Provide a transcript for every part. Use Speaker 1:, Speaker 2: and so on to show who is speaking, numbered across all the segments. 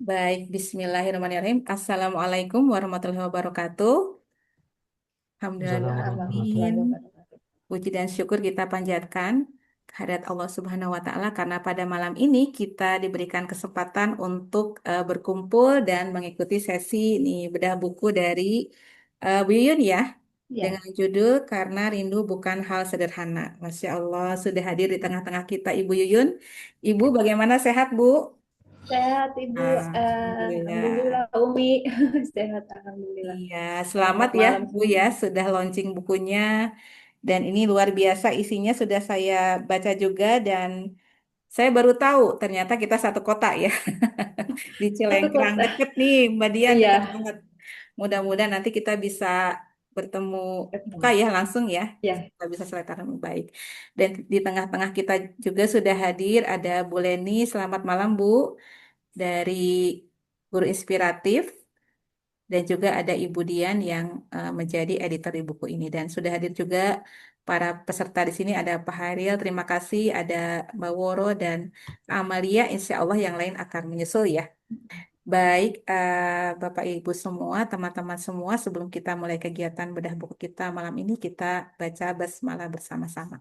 Speaker 1: Baik, Bismillahirrahmanirrahim. Assalamualaikum warahmatullahi wabarakatuh.
Speaker 2: Assalamualaikum
Speaker 1: Alhamdulillahirrahmanirrahim.
Speaker 2: warahmatullahi wabarakatuh.
Speaker 1: Puji dan syukur kita panjatkan kehadirat Allah Subhanahu wa Ta'ala, karena pada malam ini kita diberikan kesempatan untuk berkumpul dan mengikuti sesi nih bedah buku dari Bu Yuyun ya,
Speaker 2: Ya,
Speaker 1: dengan judul Karena Rindu Bukan Hal Sederhana. Masya Allah, sudah hadir di tengah-tengah kita Ibu Yuyun. Ibu bagaimana, sehat Bu?
Speaker 2: sehat Ibu.
Speaker 1: Alhamdulillah.
Speaker 2: Alhamdulillah Umi. Sehat, Alhamdulillah.
Speaker 1: Iya, selamat
Speaker 2: Selamat
Speaker 1: ya
Speaker 2: malam
Speaker 1: Bu ya,
Speaker 2: semua.
Speaker 1: sudah launching bukunya. Dan ini luar biasa, isinya sudah saya baca juga, dan saya baru tahu ternyata kita satu kota ya. Di
Speaker 2: Satu
Speaker 1: Cilengkrang,
Speaker 2: kota.
Speaker 1: deket nih Mbak Dian, deket
Speaker 2: Iya,
Speaker 1: banget. Mudah-mudahan nanti kita bisa bertemu muka
Speaker 2: ketemu.
Speaker 1: ya, langsung ya.
Speaker 2: Ya,
Speaker 1: Kita bisa silaturahmi baik. Dan di tengah-tengah kita juga sudah hadir ada Bu Leni. Selamat malam Bu, dari Guru Inspiratif. Dan juga ada Ibu Dian yang menjadi editor di buku ini. Dan sudah hadir juga para peserta di sini, ada Pak Haril, terima kasih, ada Mbak Woro dan Kak Amalia, insya Allah yang lain akan menyusul ya. Baik, Bapak Ibu semua, teman-teman semua, sebelum kita mulai kegiatan bedah buku kita malam ini, kita baca basmalah bersama-sama.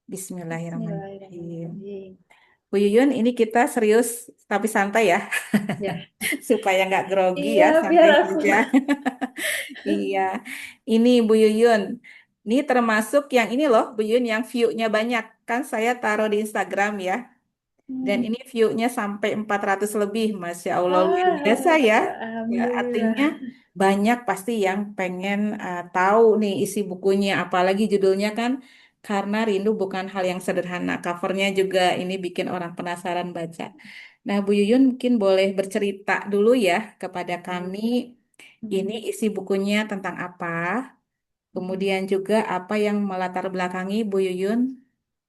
Speaker 1: Bismillahirrahmanirrahim.
Speaker 2: Bismillahirrahmanirrahim.
Speaker 1: Bu Yuyun, ini kita serius tapi santai ya,
Speaker 2: Ya,
Speaker 1: supaya nggak grogi
Speaker 2: iya
Speaker 1: ya,
Speaker 2: biar
Speaker 1: santai
Speaker 2: aku.
Speaker 1: saja. Iya, ini Bu Yuyun. Ini termasuk yang ini loh, Bu Yuyun, yang view-nya banyak. Kan saya taruh di Instagram ya. Dan
Speaker 2: Hmm.
Speaker 1: ini view-nya sampai 400 lebih. Masya Allah, luar biasa ya. Ya,
Speaker 2: Alhamdulillah.
Speaker 1: artinya banyak pasti yang pengen tahu nih isi bukunya. Apalagi judulnya kan, Karena Rindu Bukan Hal Yang Sederhana. Covernya juga ini bikin orang penasaran baca. Nah, Bu Yuyun mungkin boleh bercerita dulu ya kepada kami, ini
Speaker 2: Hmm.
Speaker 1: isi bukunya tentang apa, kemudian juga apa yang melatar belakangi Bu Yuyun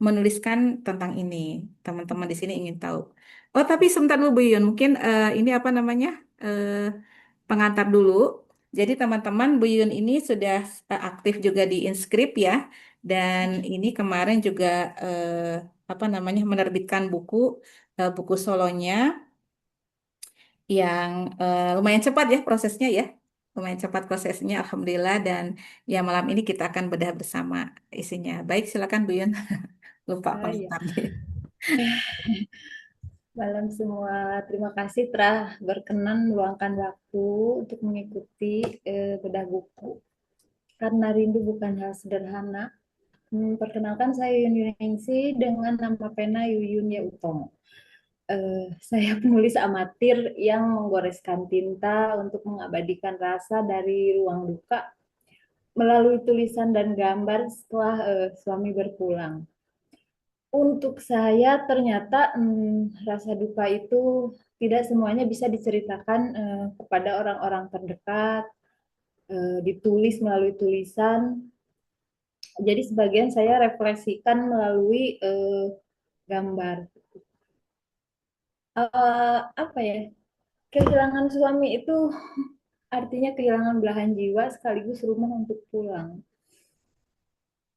Speaker 1: menuliskan tentang ini. Teman-teman di sini ingin tahu. Oh, tapi sebentar dulu Bu Yuyun, mungkin ini apa namanya, eh, pengantar dulu. Jadi teman-teman, Bu Yuyun ini sudah aktif juga di Inscript ya, dan ini kemarin juga apa namanya, menerbitkan buku solonya yang lumayan cepat ya prosesnya ya. Lumayan cepat prosesnya, Alhamdulillah. Dan ya malam ini kita akan bedah bersama isinya. Baik, silakan Bu Yun. Lupa
Speaker 2: Ya.
Speaker 1: pengantarnya.
Speaker 2: Malam semua. Terima kasih telah berkenan meluangkan waktu untuk mengikuti bedah buku. Karena rindu bukan hal sederhana. Perkenalkan saya Yuyun Yuningsi dengan nama pena Yuyun Ya Utomo. Saya penulis amatir yang menggoreskan tinta untuk mengabadikan rasa dari ruang duka melalui tulisan dan gambar setelah suami berpulang. Untuk saya ternyata rasa duka itu tidak semuanya bisa diceritakan kepada orang-orang terdekat, ditulis melalui tulisan. Jadi sebagian saya refleksikan melalui gambar. Apa ya? Kehilangan suami itu artinya kehilangan belahan jiwa sekaligus rumah untuk pulang.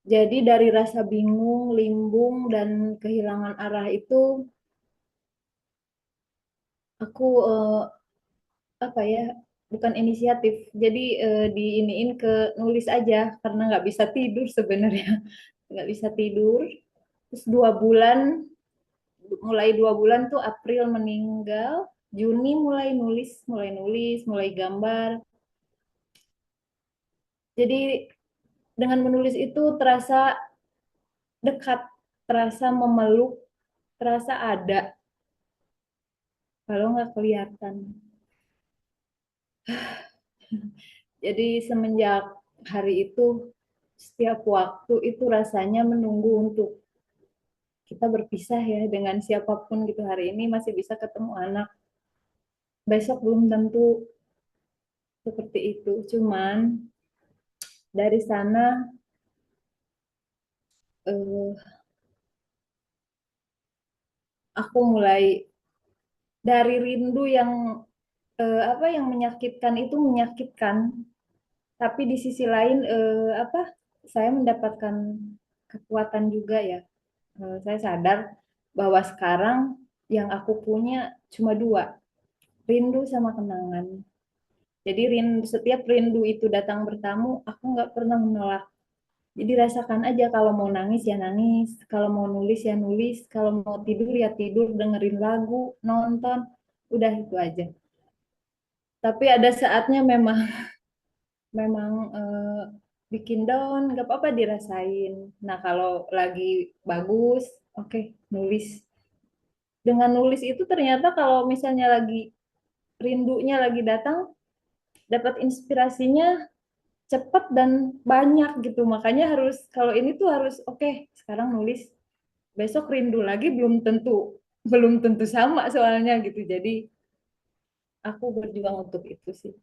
Speaker 2: Jadi dari rasa bingung, limbung, dan kehilangan arah itu, aku apa ya? Bukan inisiatif. Jadi diiniin ke nulis aja karena nggak bisa tidur sebenarnya, nggak bisa tidur. Terus 2 bulan, mulai 2 bulan tuh April meninggal, Juni mulai gambar. Jadi dengan menulis itu terasa dekat, terasa memeluk, terasa ada, kalau nggak kelihatan. Jadi semenjak hari itu, setiap waktu itu rasanya menunggu untuk kita berpisah ya dengan siapapun gitu. Hari ini masih bisa ketemu anak, besok belum tentu seperti itu. Cuman dari sana eh, aku mulai dari rindu yang apa yang menyakitkan itu menyakitkan. Tapi di sisi lain apa saya mendapatkan kekuatan juga ya. Saya sadar bahwa sekarang yang aku punya cuma dua, rindu sama kenangan. Jadi setiap rindu itu datang bertamu, aku nggak pernah menolak. Jadi rasakan aja kalau mau nangis ya nangis, kalau mau nulis ya nulis, kalau mau tidur ya tidur, dengerin lagu, nonton, udah itu aja. Tapi ada saatnya memang memang bikin down, nggak apa-apa dirasain. Nah kalau lagi bagus, oke, nulis. Dengan nulis itu ternyata kalau misalnya lagi rindunya lagi datang, dapat inspirasinya cepat dan banyak gitu. Makanya harus kalau ini tuh harus oke, sekarang nulis, besok rindu lagi belum tentu sama soalnya gitu. Jadi aku berjuang untuk itu sih.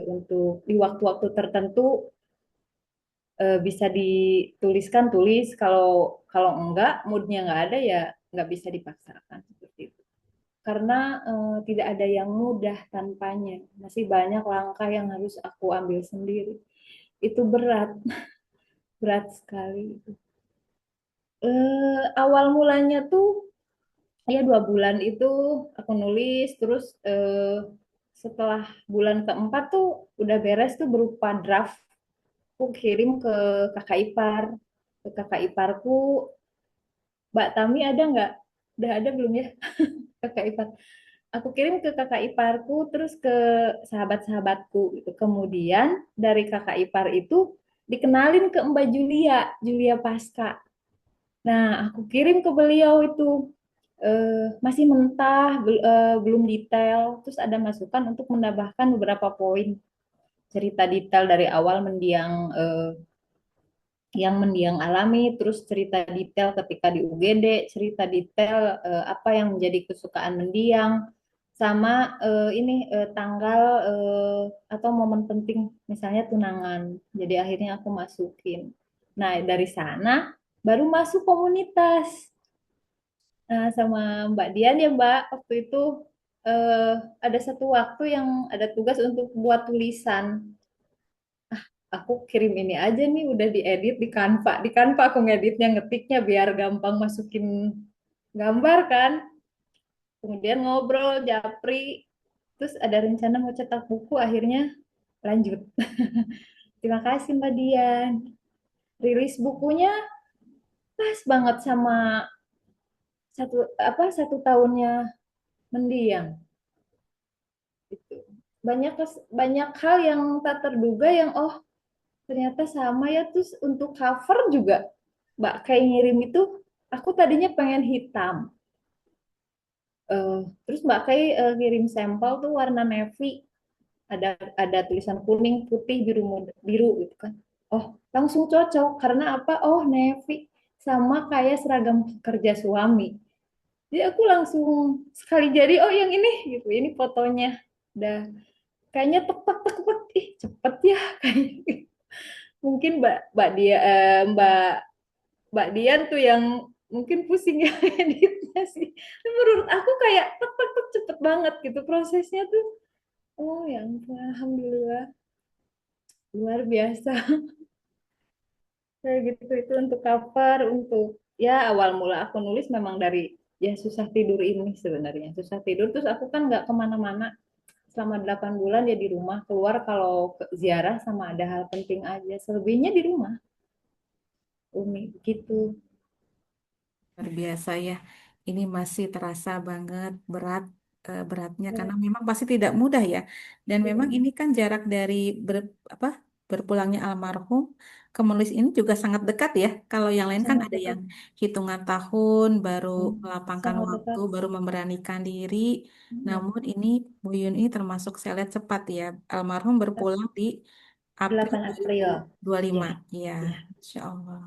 Speaker 2: Untuk di waktu-waktu tertentu bisa dituliskan tulis, kalau kalau enggak moodnya nggak ada ya nggak bisa dipaksakan seperti itu. Karena tidak ada yang mudah tanpanya. Masih banyak langkah yang harus aku ambil sendiri. Itu berat, berat sekali. Awal mulanya tuh ya 2 bulan itu aku nulis, terus setelah bulan keempat tuh udah beres tuh berupa draft. Aku kirim ke kakak ipar. Ke kakak iparku, Mbak Tami ada nggak? Udah ada belum ya kakak ipar? Aku kirim ke kakak iparku, terus ke sahabat-sahabatku gitu. Kemudian dari kakak ipar itu dikenalin ke Mbak Julia, Julia Pasca. Nah, aku kirim ke beliau itu masih mentah, belum detail. Terus ada masukan untuk menambahkan beberapa poin cerita detail dari awal mendiang yang mendiang alami, terus cerita detail ketika di UGD, cerita detail apa yang menjadi kesukaan mendiang, sama ini tanggal atau momen penting, misalnya tunangan. Jadi akhirnya aku masukin. Nah, dari sana baru masuk komunitas. Nah, sama Mbak Dian ya Mbak, waktu itu eh, ada satu waktu yang ada tugas untuk buat tulisan. Aku kirim ini aja nih, udah diedit di Canva. Di Canva aku ngeditnya, ngetiknya biar gampang masukin gambar kan. Kemudian ngobrol, japri, terus ada rencana mau cetak buku, akhirnya lanjut. Terima kasih Mbak Dian. Rilis bukunya pas banget sama satu tahunnya mendiang. Gitu. Banyak hal yang tak terduga yang ternyata sama ya. Terus untuk cover juga Mbak kayak ngirim itu, aku tadinya pengen hitam. Terus Mbak Kay ngirim sampel tuh warna navy, ada tulisan kuning, putih, biru biru gitu kan. Oh, langsung cocok karena apa? Oh, navy sama kayak seragam kerja suami. Jadi aku langsung sekali jadi, oh yang ini gitu. Ini fotonya. Udah kayaknya tek tek tek tek. Ih, cepet ya kayaknya. Mungkin Mbak dia Mbak Mbak Dian tuh yang mungkin pusing ya editnya sih. Tapi menurut aku kayak tek tek tek cepet banget gitu prosesnya tuh. Oh ya ampun, alhamdulillah luar biasa. Kayak gitu itu untuk cover, untuk ya awal mula aku nulis memang dari ya susah tidur ini sebenarnya. Susah tidur, terus aku kan nggak kemana-mana selama 8 bulan ya di rumah, keluar kalau ke ziarah sama ada hal penting aja. Selebihnya di rumah. Umi gitu.
Speaker 1: Luar biasa ya. Ini masih terasa banget beratnya karena memang pasti tidak mudah ya. Dan memang ini kan jarak dari apa berpulangnya almarhum ke menulis ini juga sangat dekat ya. Kalau yang lain kan
Speaker 2: Sangat
Speaker 1: ada
Speaker 2: dekat.
Speaker 1: yang hitungan tahun baru
Speaker 2: Hmm,
Speaker 1: melapangkan
Speaker 2: sangat
Speaker 1: waktu,
Speaker 2: dekat.
Speaker 1: baru memberanikan diri.
Speaker 2: Hmm,
Speaker 1: Namun ini Bu Yun ini termasuk saya lihat cepat ya. Almarhum berpulang di April
Speaker 2: 8 April. Ya,
Speaker 1: 2025. Iya,
Speaker 2: ya.
Speaker 1: Insya Allah.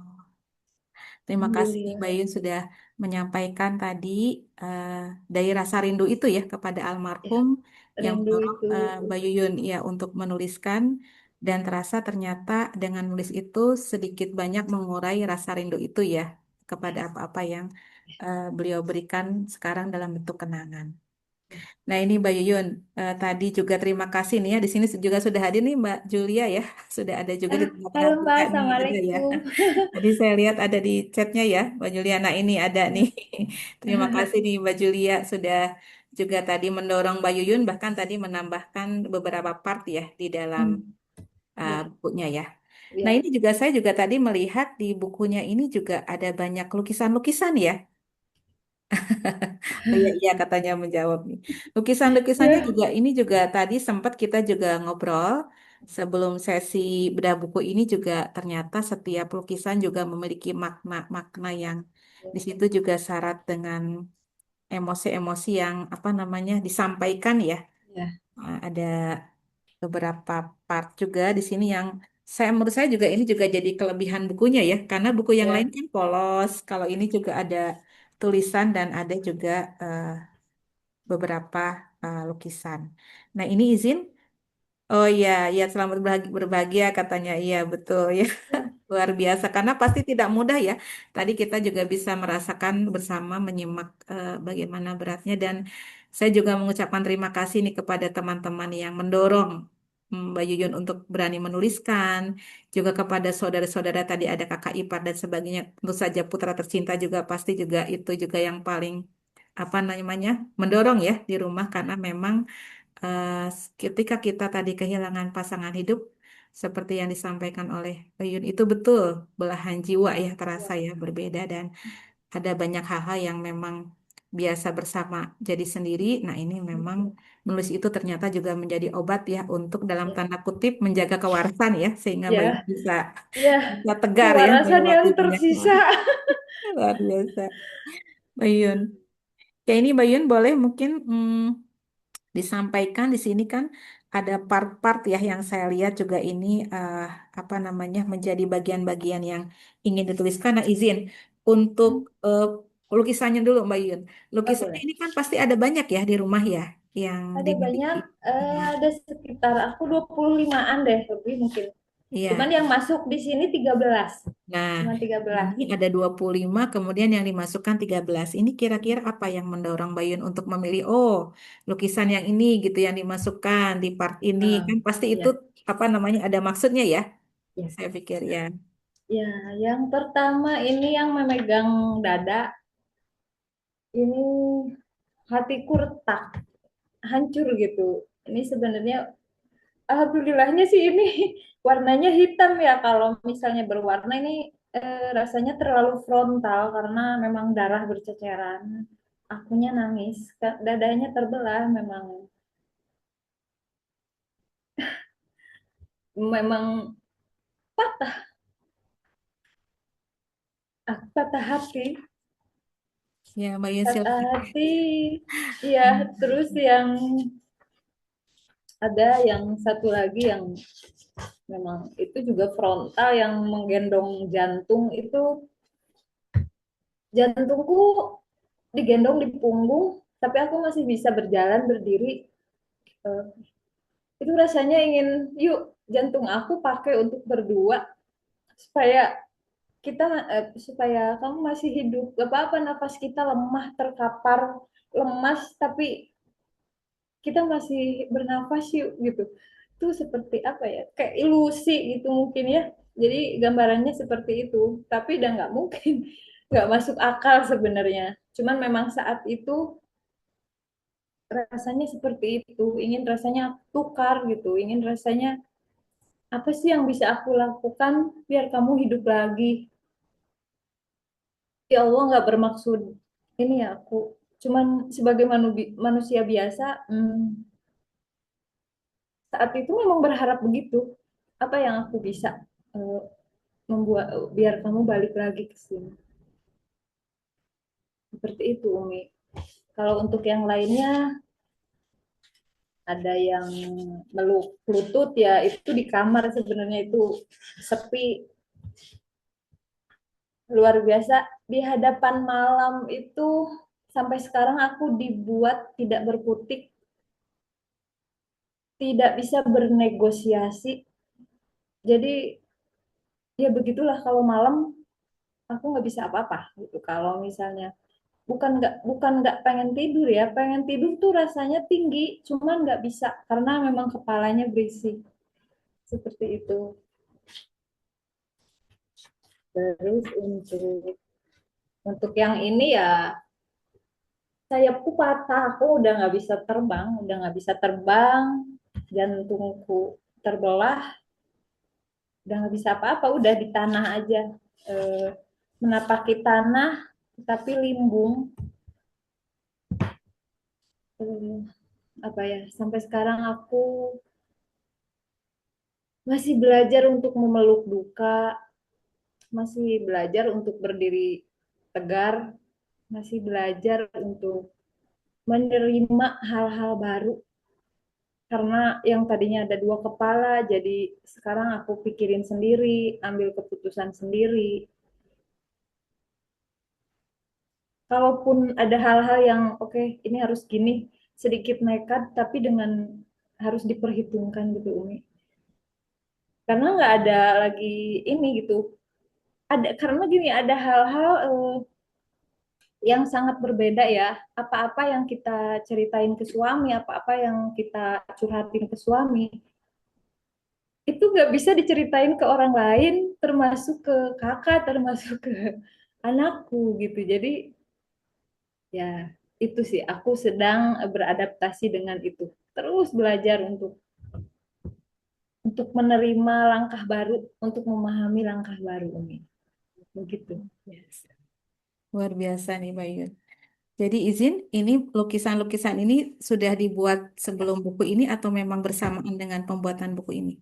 Speaker 1: Terima kasih nih
Speaker 2: Alhamdulillah.
Speaker 1: Bayun sudah menyampaikan tadi eh, dari rasa rindu itu ya kepada
Speaker 2: Ya,
Speaker 1: almarhum yang
Speaker 2: rindu
Speaker 1: mendorong
Speaker 2: itu.
Speaker 1: Mbak Yuyun ya untuk menuliskan dan terasa ternyata dengan nulis itu sedikit banyak mengurai rasa rindu itu ya kepada apa-apa yang beliau berikan sekarang dalam bentuk kenangan. Nah ini Mbak Yuyun, tadi juga terima kasih nih ya di sini juga sudah hadir nih Mbak Julia ya, sudah ada juga di tengah-tengah
Speaker 2: Halo Mbak,
Speaker 1: kita nih ada ya.
Speaker 2: Assalamualaikum.
Speaker 1: Tadi saya lihat ada di chatnya ya, Mbak Juliana ini ada nih. Terima kasih nih Mbak Julia sudah juga tadi mendorong Mbak Yuyun bahkan tadi menambahkan beberapa part ya di dalam
Speaker 2: Hmm, ya,
Speaker 1: bukunya ya. Nah,
Speaker 2: ya,
Speaker 1: ini juga saya juga tadi melihat di bukunya ini juga ada banyak lukisan-lukisan ya. Oh iya, iya katanya menjawab nih. Lukisan-lukisannya
Speaker 2: ya,
Speaker 1: juga ini juga tadi sempat kita juga ngobrol sebelum sesi bedah buku ini juga ternyata setiap lukisan juga memiliki makna-makna yang di situ juga syarat dengan emosi-emosi yang apa namanya disampaikan ya.
Speaker 2: ya,
Speaker 1: Ada beberapa part juga di sini yang saya menurut saya juga ini juga jadi kelebihan bukunya ya karena buku yang lain
Speaker 2: ya,
Speaker 1: kan polos. Kalau ini juga ada tulisan dan ada juga eh, beberapa lukisan. Nah, ini izin. Oh iya, ya selamat berbahagia katanya. Iya, betul ya.
Speaker 2: ya,
Speaker 1: Luar biasa karena pasti tidak mudah ya. Tadi kita juga bisa merasakan bersama menyimak bagaimana beratnya dan saya juga mengucapkan terima kasih nih kepada teman-teman yang mendorong Mbak Yuyun untuk berani menuliskan, juga kepada saudara-saudara tadi ada kakak ipar dan sebagainya. Tentu saja putra tercinta juga pasti juga itu juga yang paling apa namanya mendorong ya di rumah karena memang eh, ketika kita tadi kehilangan pasangan hidup seperti yang disampaikan oleh Yun itu betul belahan jiwa ya terasa
Speaker 2: ya,
Speaker 1: ya berbeda dan ada banyak hal-hal yang memang biasa bersama jadi sendiri. Nah, ini memang menulis itu ternyata juga menjadi obat ya untuk dalam
Speaker 2: ya,
Speaker 1: tanda kutip menjaga kewarasan ya sehingga Bayu
Speaker 2: ya,
Speaker 1: bisa
Speaker 2: ya,
Speaker 1: bisa tegar ya
Speaker 2: kewarasan yang
Speaker 1: melewati banyak hal.
Speaker 2: tersisa.
Speaker 1: Luar biasa. Bayun. Kayak ini Bayun boleh mungkin disampaikan di sini kan ada part-part ya yang saya lihat juga ini apa namanya menjadi bagian-bagian yang ingin dituliskan. Nah, izin untuk lukisannya dulu Mbak Yun.
Speaker 2: Oh,
Speaker 1: Lukisannya
Speaker 2: boleh.
Speaker 1: ini kan pasti ada banyak ya di rumah ya yang
Speaker 2: Ada
Speaker 1: dimiliki.
Speaker 2: banyak,
Speaker 1: Iya.
Speaker 2: ada sekitar aku 25-an deh, lebih mungkin. Cuman
Speaker 1: Iya.
Speaker 2: yang masuk di sini 13.
Speaker 1: Nah,
Speaker 2: Cuma 13.
Speaker 1: ini ada 25, kemudian yang dimasukkan 13. Ini kira-kira apa yang mendorong Bayun untuk memilih, oh, lukisan yang ini gitu yang dimasukkan di part ini.
Speaker 2: Ah,
Speaker 1: Kan pasti itu
Speaker 2: ya,
Speaker 1: apa namanya ada maksudnya ya.
Speaker 2: ya.
Speaker 1: Saya pikir ya.
Speaker 2: Ya, yang pertama ini yang memegang dada, ini hatiku retak, hancur gitu. Ini sebenarnya alhamdulillahnya sih ini warnanya hitam ya. Kalau misalnya berwarna ini rasanya terlalu frontal karena memang darah berceceran. Akunya nangis, dadanya terbelah memang memang patah, aku patah hati,
Speaker 1: Ya, Bayun
Speaker 2: patah
Speaker 1: silakan.
Speaker 2: hati. Iya, terus yang ada yang satu lagi yang memang itu juga frontal yang menggendong jantung itu jantungku digendong di punggung tapi aku masih bisa berjalan berdiri. Eh, itu rasanya ingin yuk jantung aku pakai untuk berdua supaya kita supaya kamu masih hidup gak apa-apa nafas kita lemah terkapar lemas tapi kita masih bernafas yuk gitu itu seperti apa ya kayak ilusi gitu mungkin ya jadi gambarannya seperti itu tapi udah nggak mungkin nggak masuk akal sebenarnya cuman memang saat itu rasanya seperti itu ingin rasanya tukar gitu ingin rasanya apa sih yang bisa aku lakukan biar kamu hidup lagi ya Allah nggak bermaksud ini ya aku cuman sebagai manusia biasa saat itu memang berharap begitu apa yang aku bisa uh, membuat biar kamu balik lagi ke sini seperti itu Umi kalau untuk yang lainnya ada yang meluk lutut ya itu di kamar sebenarnya itu sepi luar biasa di hadapan malam itu sampai sekarang aku dibuat tidak berkutik tidak bisa bernegosiasi jadi ya begitulah kalau malam aku nggak bisa apa-apa gitu kalau misalnya bukan nggak pengen tidur ya pengen tidur tuh rasanya tinggi cuman nggak bisa karena memang kepalanya berisik seperti itu terus untuk yang ini ya sayapku patah, aku udah nggak bisa terbang, udah nggak bisa terbang, jantungku terbelah, udah nggak bisa apa-apa, udah di tanah aja, eh, menapaki tanah, tapi limbung. Eh, apa ya? Sampai sekarang aku masih belajar untuk memeluk duka, masih belajar untuk berdiri tegar, masih belajar untuk menerima hal-hal baru. Karena yang tadinya ada dua kepala, jadi sekarang aku pikirin sendiri, ambil keputusan sendiri. Kalaupun ada hal-hal yang oke, okay, ini harus gini, sedikit nekat, tapi dengan harus diperhitungkan gitu Umi. Karena nggak ada lagi ini gitu. Ada karena gini ada hal-hal yang sangat berbeda ya. Apa-apa yang kita ceritain ke suami, apa-apa yang kita curhatin ke suami, itu nggak bisa diceritain ke orang lain, termasuk ke kakak, termasuk ke anakku gitu. Jadi ya itu sih, aku sedang beradaptasi dengan itu. Terus belajar untuk menerima langkah baru, untuk memahami langkah baru, Umi. Begitu.
Speaker 1: Yes. Luar biasa nih Bayun. Jadi izin, ini lukisan-lukisan ini sudah dibuat sebelum buku ini atau memang bersamaan dengan pembuatan buku ini?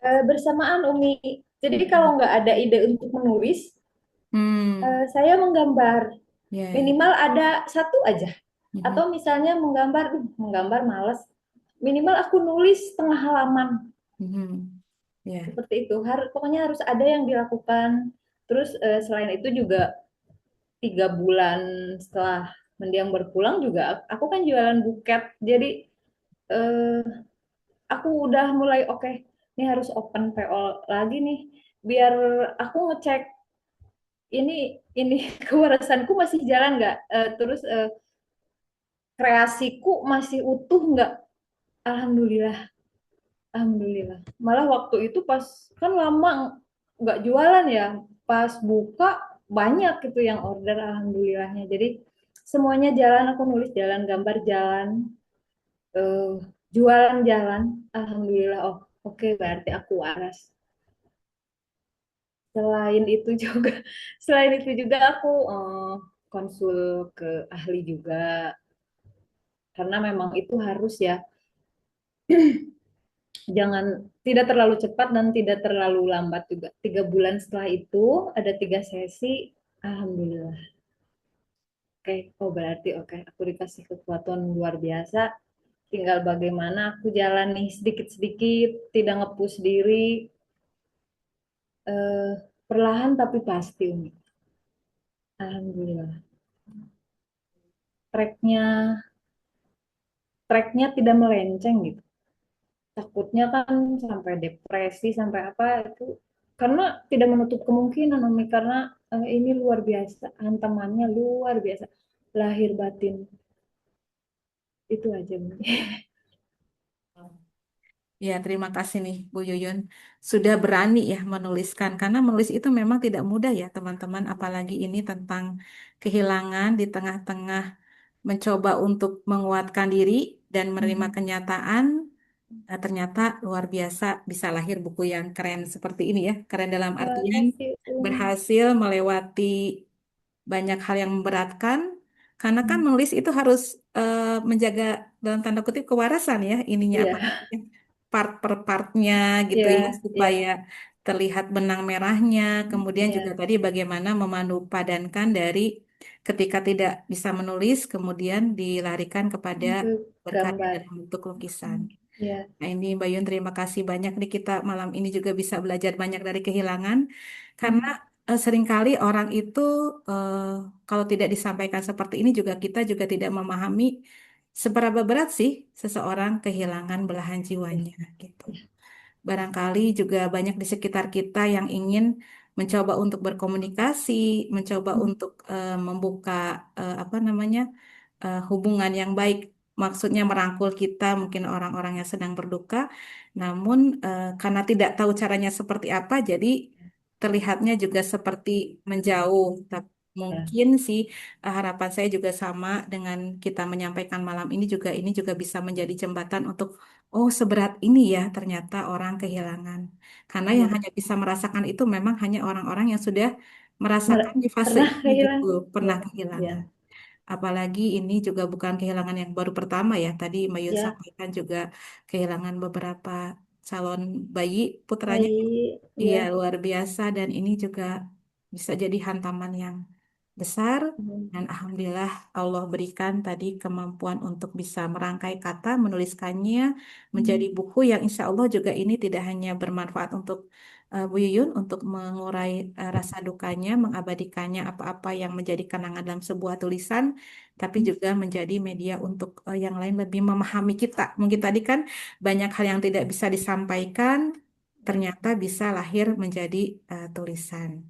Speaker 2: Bersamaan, Umi. Jadi kalau
Speaker 1: Hmm.
Speaker 2: nggak ada ide untuk menulis,
Speaker 1: Hmm,
Speaker 2: saya menggambar.
Speaker 1: ya, ya.
Speaker 2: Minimal ada satu aja.
Speaker 1: Mhm,
Speaker 2: Atau misalnya menggambar, menggambar males. Minimal aku nulis setengah halaman.
Speaker 1: mhm. Ya.
Speaker 2: Seperti itu. Pokoknya harus ada yang dilakukan. Terus selain itu juga 3 bulan setelah mendiang berpulang juga, aku kan jualan buket. Jadi eh, aku udah mulai oke, okay, ini harus open PO lagi nih. Biar aku ngecek ini kewarasanku masih jalan nggak. Terus kreasiku masih utuh nggak. Alhamdulillah, alhamdulillah. Malah waktu itu pas kan lama nggak jualan ya, pas buka banyak itu yang order, alhamdulillahnya. Jadi semuanya jalan, aku nulis jalan, gambar jalan, eh, jualan jalan, alhamdulillah. Oh oke, okay, berarti aku waras. Selain itu juga, selain itu juga aku konsul ke ahli juga, karena memang itu harus ya, jangan tidak terlalu cepat dan tidak terlalu lambat juga. 3 bulan setelah itu ada 3 sesi, alhamdulillah. Oke, oh berarti oke, aku dikasih kekuatan luar biasa. Tinggal bagaimana aku jalani sedikit-sedikit, tidak ngepus diri, eh, perlahan tapi pasti, Umi. Alhamdulillah. Tracknya, tracknya tidak melenceng gitu. Takutnya kan sampai depresi, sampai apa itu, karena tidak menutup kemungkinan, Umi, karena ini luar biasa, hantamannya luar biasa, lahir batin, itu aja, Umi.
Speaker 1: Ya, terima kasih nih Bu Yuyun. Sudah berani ya menuliskan. Karena menulis itu memang tidak mudah ya teman-teman. Apalagi ini tentang kehilangan di tengah-tengah mencoba untuk menguatkan diri dan menerima kenyataan. Ternyata luar biasa bisa lahir buku yang keren seperti ini ya. Keren dalam
Speaker 2: Terima
Speaker 1: artian
Speaker 2: kasih,
Speaker 1: berhasil melewati banyak hal yang memberatkan. Karena kan menulis itu harus menjaga dalam tanda kutip kewarasan ya ininya apa
Speaker 2: iya,
Speaker 1: namanya part per partnya gitu ya
Speaker 2: iya, iya,
Speaker 1: supaya terlihat benang merahnya. Kemudian juga
Speaker 2: iya,
Speaker 1: tadi bagaimana memadu padankan dari ketika tidak bisa menulis kemudian dilarikan kepada
Speaker 2: itu
Speaker 1: berkarya
Speaker 2: gambar,
Speaker 1: dalam bentuk lukisan.
Speaker 2: iya.
Speaker 1: Nah ini Mbak Yun terima kasih banyak nih kita malam ini juga bisa belajar banyak dari kehilangan karena seringkali orang itu eh, kalau tidak disampaikan seperti ini juga kita juga tidak memahami seberapa berat sih seseorang kehilangan belahan
Speaker 2: Iya.
Speaker 1: jiwanya gitu. Barangkali juga banyak di sekitar kita yang ingin mencoba untuk berkomunikasi, mencoba untuk membuka apa namanya hubungan yang baik, maksudnya merangkul kita, mungkin orang-orang yang sedang berduka, namun karena tidak tahu caranya seperti apa, jadi terlihatnya juga seperti menjauh.
Speaker 2: Ya.
Speaker 1: mungkin sih harapan saya juga sama dengan kita menyampaikan malam ini juga bisa menjadi jembatan untuk oh seberat ini ya ternyata orang kehilangan. Karena yang
Speaker 2: Iya.
Speaker 1: hanya bisa merasakan itu memang hanya orang-orang yang sudah merasakan
Speaker 2: Mer-
Speaker 1: di fase
Speaker 2: Pernah
Speaker 1: ini gitu,
Speaker 2: kehilangan?
Speaker 1: pernah
Speaker 2: Ya,
Speaker 1: kehilangan.
Speaker 2: ya,
Speaker 1: Apalagi ini juga bukan kehilangan yang baru pertama ya. Tadi Mayun
Speaker 2: ya.
Speaker 1: sampaikan juga kehilangan beberapa calon bayi putranya.
Speaker 2: Baik,
Speaker 1: Iya,
Speaker 2: ya.
Speaker 1: luar biasa dan ini juga bisa jadi hantaman yang besar dan
Speaker 2: Hmm.
Speaker 1: alhamdulillah Allah berikan tadi kemampuan untuk bisa merangkai kata, menuliskannya menjadi
Speaker 2: Hmm.
Speaker 1: buku yang insya Allah juga ini tidak hanya bermanfaat untuk Bu Yuyun untuk mengurai rasa dukanya, mengabadikannya apa-apa yang menjadi kenangan dalam sebuah tulisan, tapi juga menjadi media untuk yang lain lebih memahami kita. Mungkin tadi kan banyak hal yang tidak bisa disampaikan
Speaker 2: Ya.
Speaker 1: ternyata bisa lahir menjadi tulisan.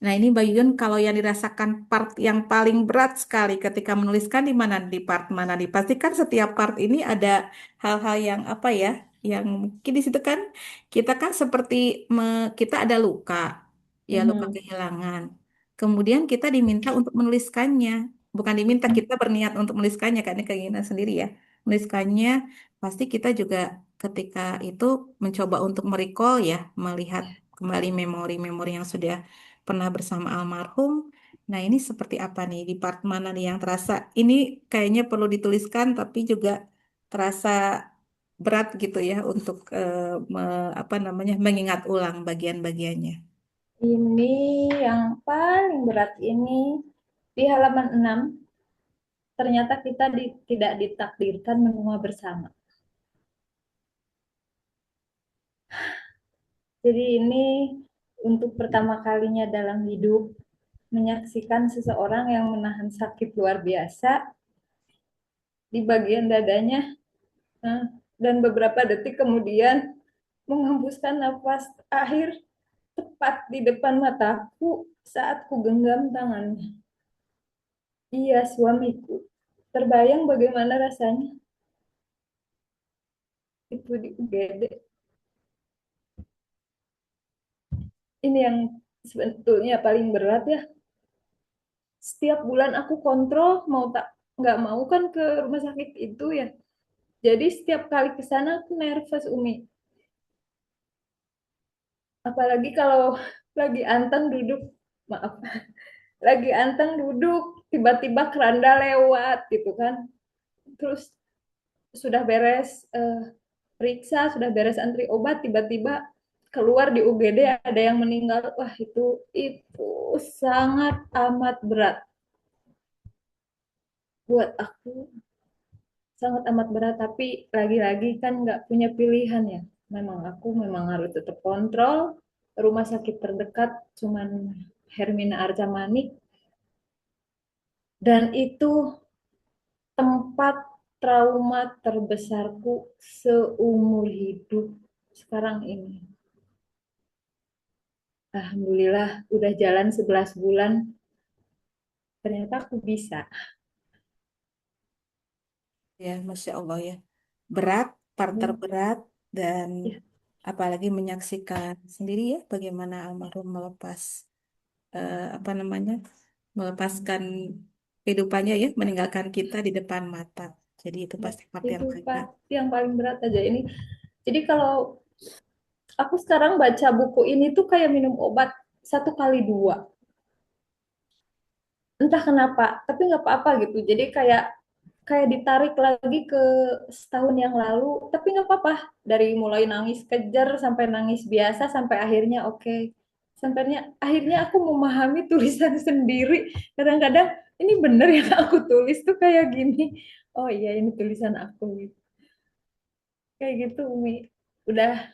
Speaker 1: Nah, ini Mbak Yun, kalau yang dirasakan part yang paling berat sekali ketika menuliskan di mana, di part mana nih? Pastikan setiap part ini ada hal-hal yang apa ya, yang mungkin di situ kan kita kan seperti kita ada luka, ya luka
Speaker 2: Mhm.
Speaker 1: kehilangan. Kemudian kita diminta untuk menuliskannya, bukan diminta kita berniat untuk menuliskannya, karena keinginan sendiri ya. Menuliskannya pasti kita juga ketika itu mencoba untuk merecall ya, melihat kembali memori-memori yang sudah pernah bersama almarhum. Nah, ini seperti apa nih? Di part mana nih yang terasa ini kayaknya perlu dituliskan tapi juga terasa berat gitu ya untuk apa namanya mengingat ulang bagian-bagiannya.
Speaker 2: Ini yang paling berat ini di halaman 6. Ternyata kita tidak ditakdirkan menua bersama. Jadi ini untuk pertama kalinya dalam hidup menyaksikan seseorang yang menahan sakit luar biasa di bagian dadanya, eh, dan beberapa detik kemudian menghembuskan nafas akhir tepat di depan mataku saat ku genggam tangannya. Iya, suamiku. Terbayang bagaimana rasanya itu di UGD. Ini yang sebetulnya paling berat ya. Setiap bulan aku kontrol mau tak nggak mau kan ke rumah sakit itu ya. Jadi setiap kali ke sana aku nervous Umi. Apalagi kalau lagi anteng duduk, maaf, lagi anteng duduk, tiba-tiba keranda lewat gitu kan. Terus sudah beres periksa, sudah beres antri obat, tiba-tiba keluar di UGD ada yang meninggal. Wah, itu sangat amat berat buat aku, sangat amat berat. Tapi lagi-lagi kan nggak punya pilihan ya. Memang aku memang harus tetap kontrol. Rumah sakit terdekat cuman Hermina Arca Manik, dan itu tempat trauma terbesarku seumur hidup sekarang ini. Alhamdulillah udah jalan 11 bulan, ternyata aku bisa.
Speaker 1: Ya, Masya Allah ya. Berat, part
Speaker 2: Hmm.
Speaker 1: terberat dan
Speaker 2: Ya,
Speaker 1: apalagi menyaksikan sendiri ya bagaimana almarhum melepas apa namanya melepaskan kehidupannya ya meninggalkan kita di depan mata. Jadi itu
Speaker 2: ya,
Speaker 1: pasti part yang
Speaker 2: itu
Speaker 1: agak
Speaker 2: pasti yang paling berat aja ini. Jadi kalau aku sekarang baca buku ini tuh kayak minum obat 1 kali 2. Entah kenapa, tapi nggak apa-apa gitu. Jadi kayak kayak ditarik lagi ke setahun yang lalu, tapi nggak apa-apa. Dari mulai nangis kejer sampai nangis biasa sampai akhirnya oke. Okay. Sampainya akhirnya aku memahami tulisan sendiri. Kadang-kadang ini bener yang aku tulis tuh kayak gini. Oh iya ini tulisan aku gitu. Kayak gitu Umi. Udah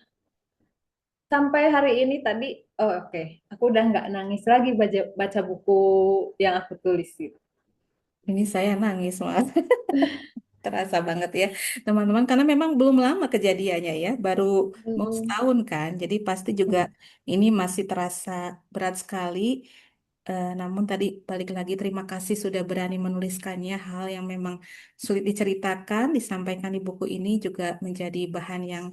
Speaker 2: sampai hari ini tadi, oh oke, okay. Aku udah nggak nangis lagi baca baca buku yang aku tulis gitu.
Speaker 1: ini saya nangis mas. Terasa banget ya teman-teman karena memang belum lama kejadiannya ya baru mau
Speaker 2: Belum.
Speaker 1: setahun kan jadi pasti juga ini masih terasa berat sekali. Namun tadi balik lagi terima kasih sudah berani menuliskannya hal yang memang sulit diceritakan disampaikan di buku ini juga menjadi bahan yang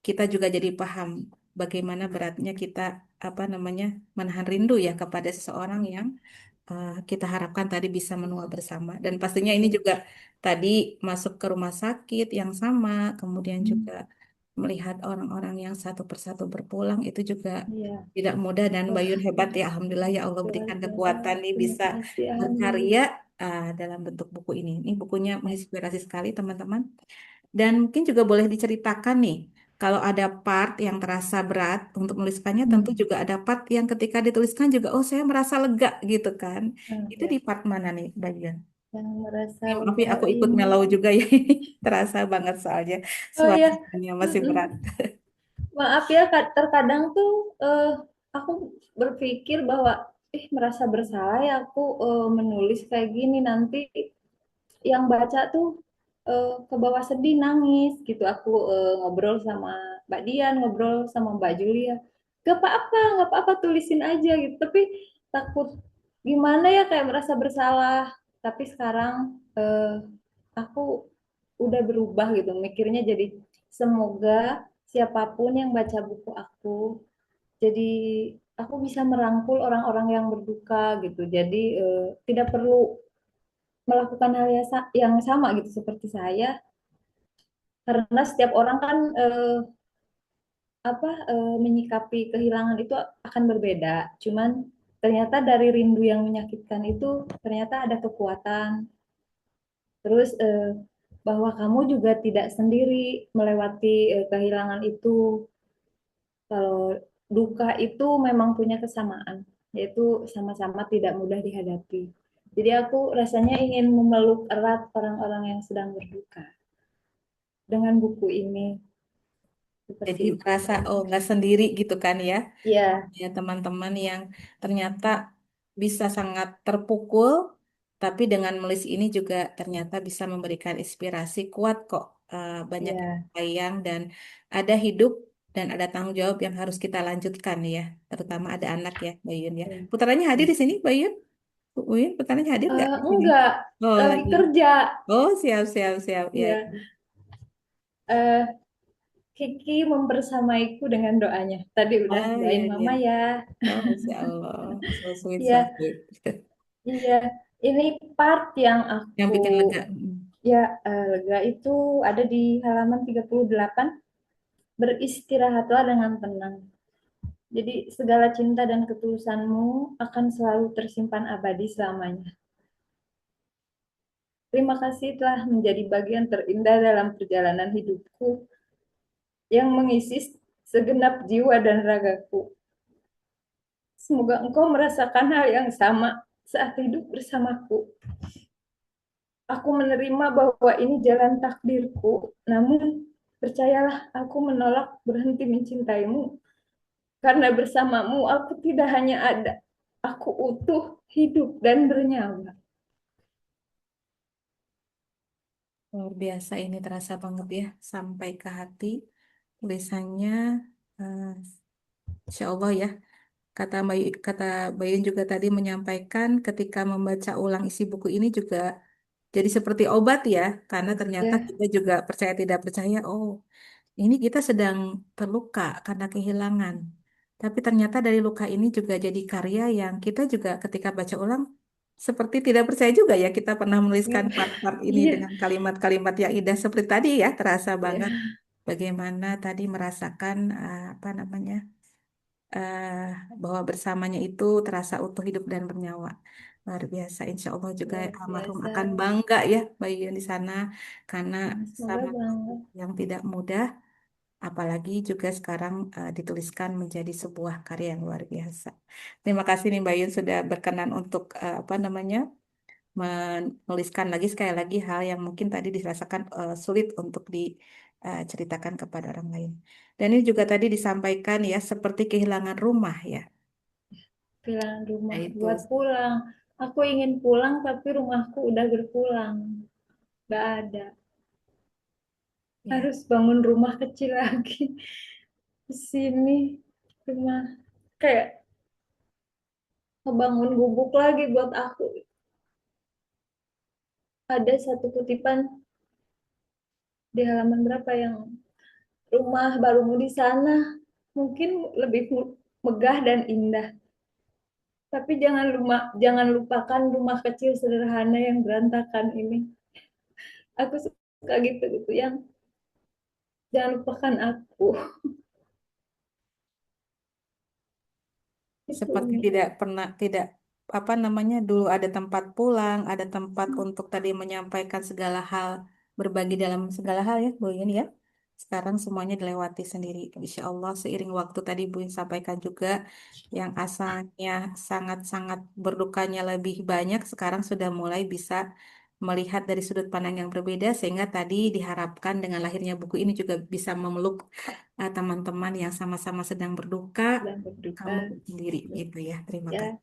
Speaker 1: kita juga jadi paham bagaimana beratnya kita apa namanya menahan rindu ya kepada seseorang yang kita harapkan tadi bisa menua bersama. Dan pastinya ini
Speaker 2: Iya.
Speaker 1: juga tadi masuk ke rumah sakit yang sama, kemudian
Speaker 2: Hmm.
Speaker 1: juga melihat orang-orang yang satu persatu berpulang itu juga
Speaker 2: Iya.
Speaker 1: tidak mudah dan
Speaker 2: Wah,
Speaker 1: Bayun hebat ya. Alhamdulillah ya Allah
Speaker 2: luar
Speaker 1: berikan
Speaker 2: biasa.
Speaker 1: kekuatan nih
Speaker 2: Terima
Speaker 1: bisa
Speaker 2: kasih,
Speaker 1: berkarya
Speaker 2: alhamdulillah.
Speaker 1: dalam bentuk buku ini. Ini bukunya
Speaker 2: Ya.
Speaker 1: menginspirasi sekali teman-teman. Dan mungkin juga boleh diceritakan nih, kalau ada part yang terasa berat untuk menuliskannya, tentu
Speaker 2: Hmm.
Speaker 1: juga ada part yang ketika dituliskan juga, oh saya merasa lega gitu kan. Itu di
Speaker 2: Ya.
Speaker 1: part mana nih, Bagian?
Speaker 2: Yang merasa
Speaker 1: Ya, maaf ya,
Speaker 2: lega
Speaker 1: aku ikut
Speaker 2: ini.
Speaker 1: melau juga ya. Terasa banget soalnya
Speaker 2: Oh ya,
Speaker 1: suasananya masih berat.
Speaker 2: maaf ya, terkadang tuh aku berpikir bahwa merasa bersalah ya aku menulis kayak gini, nanti yang baca tuh ke bawah sedih nangis gitu. Aku ngobrol sama Mbak Dian, ngobrol sama Mbak Julia, gak apa-apa tulisin aja gitu, tapi takut gimana ya, kayak merasa bersalah. Tapi sekarang aku udah berubah gitu mikirnya, jadi semoga siapapun yang baca buku aku, jadi aku bisa merangkul orang-orang yang berduka gitu, jadi tidak perlu melakukan hal yang sama gitu seperti saya, karena setiap orang kan menyikapi kehilangan itu akan berbeda. Cuman ternyata dari rindu yang menyakitkan itu ternyata ada kekuatan. Terus bahwa kamu juga tidak sendiri melewati kehilangan itu. Kalau duka itu memang punya kesamaan, yaitu sama-sama tidak mudah dihadapi. Jadi aku rasanya ingin memeluk erat orang-orang yang sedang berduka dengan buku ini,
Speaker 1: Jadi
Speaker 2: seperti itu.
Speaker 1: merasa, oh nggak sendiri gitu kan ya.
Speaker 2: Iya,
Speaker 1: Ya teman-teman yang ternyata bisa sangat terpukul, tapi dengan menulis ini juga ternyata bisa memberikan inspirasi kuat kok. Banyak
Speaker 2: iya,
Speaker 1: yang dan ada hidup dan ada tanggung jawab yang harus kita lanjutkan ya, terutama ada anak ya, Bayun ya.
Speaker 2: iya.
Speaker 1: Putranya hadir di sini, Bayun? Uyun, putranya hadir nggak di sini?
Speaker 2: Enggak,
Speaker 1: Oh
Speaker 2: lagi
Speaker 1: lagi.
Speaker 2: kerja.
Speaker 1: Oh siap siap siap ya.
Speaker 2: Ya, Kiki membersamaiku dengan doanya. Tadi udah
Speaker 1: Ah ya
Speaker 2: doain
Speaker 1: ya.
Speaker 2: mama ya.
Speaker 1: Oh Masya Allah, so sweet so
Speaker 2: Iya,
Speaker 1: sweet.
Speaker 2: iya. Ini part yang
Speaker 1: Yang
Speaker 2: aku
Speaker 1: bikin lega.
Speaker 2: ya lega itu ada di halaman 38. Beristirahatlah dengan tenang. Jadi segala cinta dan ketulusanmu akan selalu tersimpan abadi selamanya. Terima kasih telah menjadi bagian terindah dalam perjalanan hidupku yang mengisi segenap jiwa dan ragaku. Semoga engkau merasakan hal yang sama saat hidup bersamaku. Aku menerima bahwa ini jalan takdirku, namun percayalah, aku menolak berhenti mencintaimu. Karena bersamamu aku tidak hanya ada, aku utuh, hidup, dan bernyawa.
Speaker 1: Luar biasa ini terasa banget ya sampai ke hati tulisannya eh, Insya Allah ya kata Bayun juga tadi menyampaikan ketika membaca ulang isi buku ini juga jadi seperti obat ya karena ternyata
Speaker 2: Ya,
Speaker 1: kita juga percaya tidak percaya oh ini kita sedang terluka karena kehilangan tapi ternyata dari luka ini juga jadi karya yang kita juga ketika baca ulang seperti tidak percaya juga ya kita pernah menuliskan part-part ini
Speaker 2: iya,
Speaker 1: dengan kalimat-kalimat yang indah seperti tadi ya terasa banget
Speaker 2: ya,
Speaker 1: bagaimana tadi merasakan apa namanya eh, bahwa bersamanya itu terasa utuh hidup dan bernyawa. Luar biasa. Insya Allah juga
Speaker 2: luar
Speaker 1: almarhum
Speaker 2: biasa.
Speaker 1: akan bangga ya Bayu di sana karena
Speaker 2: Semoga
Speaker 1: sama
Speaker 2: bangga.
Speaker 1: yang tidak mudah, apalagi juga sekarang dituliskan menjadi sebuah karya yang luar biasa. Terima kasih nih Bayun sudah berkenan untuk apa namanya menuliskan lagi sekali lagi hal yang mungkin tadi dirasakan sulit untuk diceritakan kepada orang lain. Dan ini juga tadi disampaikan ya seperti kehilangan rumah ya.
Speaker 2: Kehilangan
Speaker 1: Nah
Speaker 2: rumah
Speaker 1: itu
Speaker 2: buat pulang. Aku ingin pulang, tapi rumahku udah berpulang. Gak ada.
Speaker 1: ya
Speaker 2: Harus bangun rumah kecil lagi. Di sini rumah kayak ngebangun gubuk lagi buat aku. Ada satu kutipan di halaman berapa yang rumah barumu di sana, mungkin lebih megah dan indah. Tapi jangan lupakan rumah kecil sederhana yang berantakan ini. Aku suka gitu gitu yang jangan lupakan aku. Itu
Speaker 1: Seperti
Speaker 2: Umi.
Speaker 1: tidak pernah, tidak apa namanya, dulu ada tempat pulang, ada tempat untuk tadi menyampaikan segala hal, berbagi dalam segala hal ya Bu Yun ya. Sekarang semuanya dilewati sendiri. Insya Allah seiring waktu tadi Bu Yun sampaikan juga yang asalnya sangat-sangat berdukanya lebih banyak, sekarang sudah mulai bisa melihat dari sudut pandang yang berbeda, sehingga tadi diharapkan dengan lahirnya buku ini juga bisa memeluk teman-teman yang sama-sama sedang berduka,
Speaker 2: Dan berduka.
Speaker 1: kamu sendiri gitu ya. Terima
Speaker 2: Ya,
Speaker 1: kasih.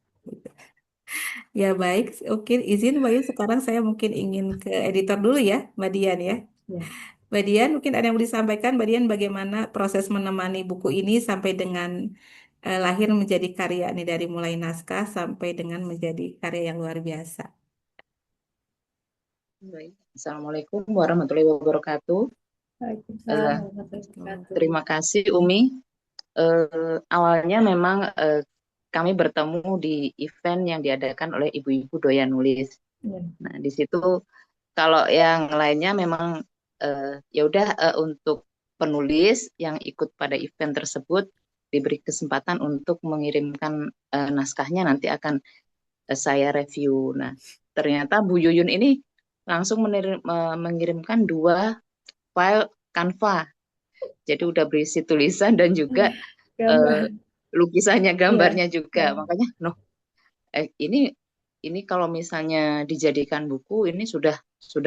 Speaker 1: Ya baik, oke izin Mbak Yun. Sekarang saya mungkin ingin ke editor dulu ya, Mbak Dian ya.
Speaker 2: ya.
Speaker 1: Mbak Dian, mungkin ada yang mau disampaikan, Mbak Dian, bagaimana proses menemani buku ini sampai dengan lahir menjadi karya nih dari mulai naskah sampai dengan menjadi karya yang luar biasa.
Speaker 3: Baik. Assalamualaikum warahmatullahi wabarakatuh.
Speaker 2: Waalaikumsalam
Speaker 3: Eh,
Speaker 2: warahmatullahi wabarakatuh.
Speaker 3: Terima kasih Umi. Awalnya memang kami bertemu di event yang diadakan oleh ibu-ibu doyan nulis.
Speaker 2: Ya.
Speaker 3: Nah, di situ kalau yang lainnya memang ya udah untuk penulis yang ikut pada event tersebut diberi kesempatan untuk mengirimkan naskahnya nanti akan saya review. Nah, ternyata Bu Yuyun ini langsung mengirimkan 2 file Canva. Jadi udah berisi tulisan dan juga eh,
Speaker 2: Gambar.
Speaker 3: lukisannya,
Speaker 2: Ya.
Speaker 3: gambarnya juga.
Speaker 2: Ya.
Speaker 3: Makanya, noh, ini kalau misalnya dijadikan buku ini sudah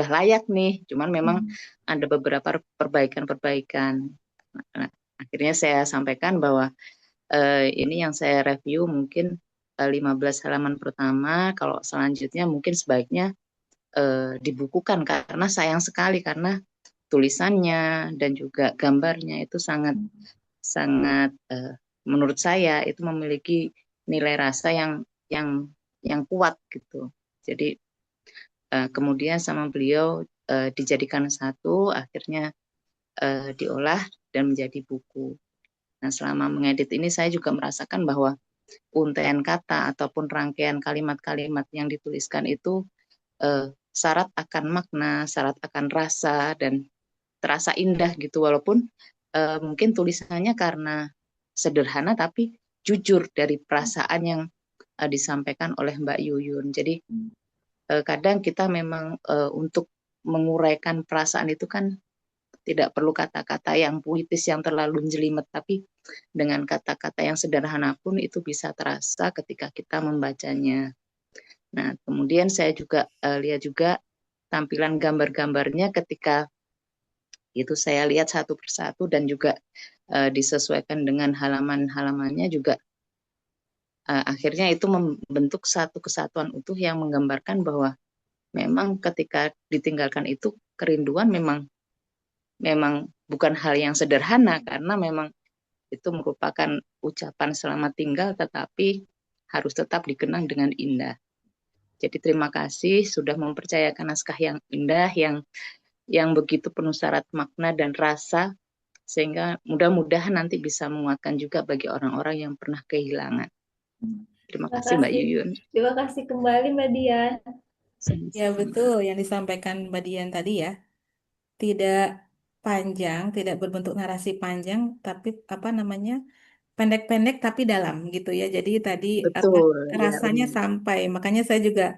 Speaker 3: layak nih. Cuman memang
Speaker 2: Hmm.
Speaker 3: ada beberapa perbaikan-perbaikan. Nah, akhirnya saya sampaikan bahwa ini yang saya review mungkin 15 halaman pertama. Kalau selanjutnya mungkin sebaiknya dibukukan karena sayang sekali karena tulisannya dan juga gambarnya itu sangat sangat menurut saya itu memiliki nilai rasa yang yang kuat gitu. Jadi kemudian sama beliau dijadikan satu, akhirnya diolah dan menjadi buku. Nah, selama mengedit ini saya juga merasakan bahwa untaian kata ataupun rangkaian kalimat-kalimat yang dituliskan itu syarat akan makna, syarat akan rasa dan terasa indah gitu walaupun mungkin tulisannya karena sederhana tapi jujur dari perasaan yang disampaikan oleh Mbak Yuyun. Jadi kadang kita memang untuk menguraikan perasaan itu kan tidak perlu kata-kata yang puitis yang terlalu jelimet, tapi dengan kata-kata yang sederhana pun itu bisa terasa ketika kita membacanya. Nah, kemudian saya juga lihat juga tampilan gambar-gambarnya ketika itu saya lihat satu persatu dan juga disesuaikan dengan halaman-halamannya juga akhirnya itu membentuk satu kesatuan utuh yang menggambarkan bahwa memang ketika ditinggalkan itu kerinduan memang memang bukan hal yang sederhana karena memang itu merupakan ucapan selamat tinggal tetapi harus tetap dikenang dengan indah. Jadi terima kasih sudah mempercayakan naskah yang indah yang begitu penuh syarat makna dan rasa sehingga mudah-mudahan nanti bisa menguatkan juga bagi orang-orang yang pernah kehilangan. Terima
Speaker 2: Terima
Speaker 3: kasih Mbak
Speaker 2: kasih.
Speaker 3: Yuyun.
Speaker 2: Terima kasih kembali Mbak Dian.
Speaker 1: Ya
Speaker 3: Sama-sama.
Speaker 1: betul yang disampaikan Mbak Dian tadi ya. Tidak panjang, tidak berbentuk narasi panjang, tapi apa namanya pendek-pendek tapi dalam gitu ya. Jadi tadi apa
Speaker 3: Betul, ya
Speaker 1: rasanya
Speaker 3: Umi.
Speaker 1: sampai. Makanya saya juga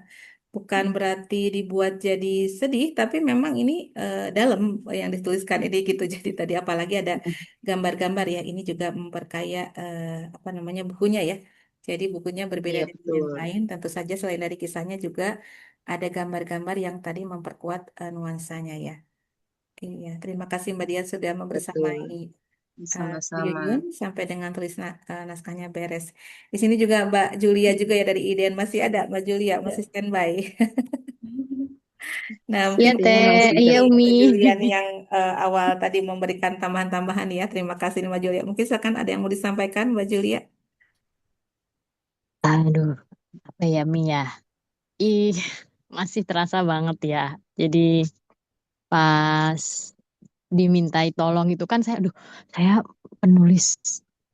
Speaker 1: bukan berarti dibuat jadi sedih, tapi memang ini dalam yang dituliskan ini gitu. Jadi tadi apalagi ada gambar-gambar ya. Ini juga memperkaya apa namanya bukunya ya. Jadi bukunya berbeda
Speaker 3: Iya
Speaker 1: dari yang
Speaker 3: betul,
Speaker 1: lain. Tentu saja selain dari kisahnya juga ada gambar-gambar yang tadi memperkuat nuansanya ya. Iya, terima kasih Mbak Dian sudah membersamai
Speaker 3: betul.
Speaker 1: Bu Yuyun
Speaker 3: Sama-sama.
Speaker 1: sampai dengan naskahnya beres. Di sini juga Mbak Julia juga ya dari IDEN masih ada Mbak Julia masih
Speaker 2: Ya.
Speaker 1: standby. Nah, mungkin
Speaker 4: Iya
Speaker 3: Sepertinya
Speaker 4: Teh,
Speaker 3: masih
Speaker 4: iya
Speaker 1: dari
Speaker 4: Umi.
Speaker 1: Mbak Julia nih yang awal tadi memberikan tambahan-tambahan ya. Terima kasih nih, Mbak Julia. Mungkin silakan ada yang mau disampaikan Mbak Julia.
Speaker 4: Aduh, apa ya Mi ya? Ih, masih terasa banget ya. Jadi pas dimintai tolong itu kan saya, aduh, saya penulis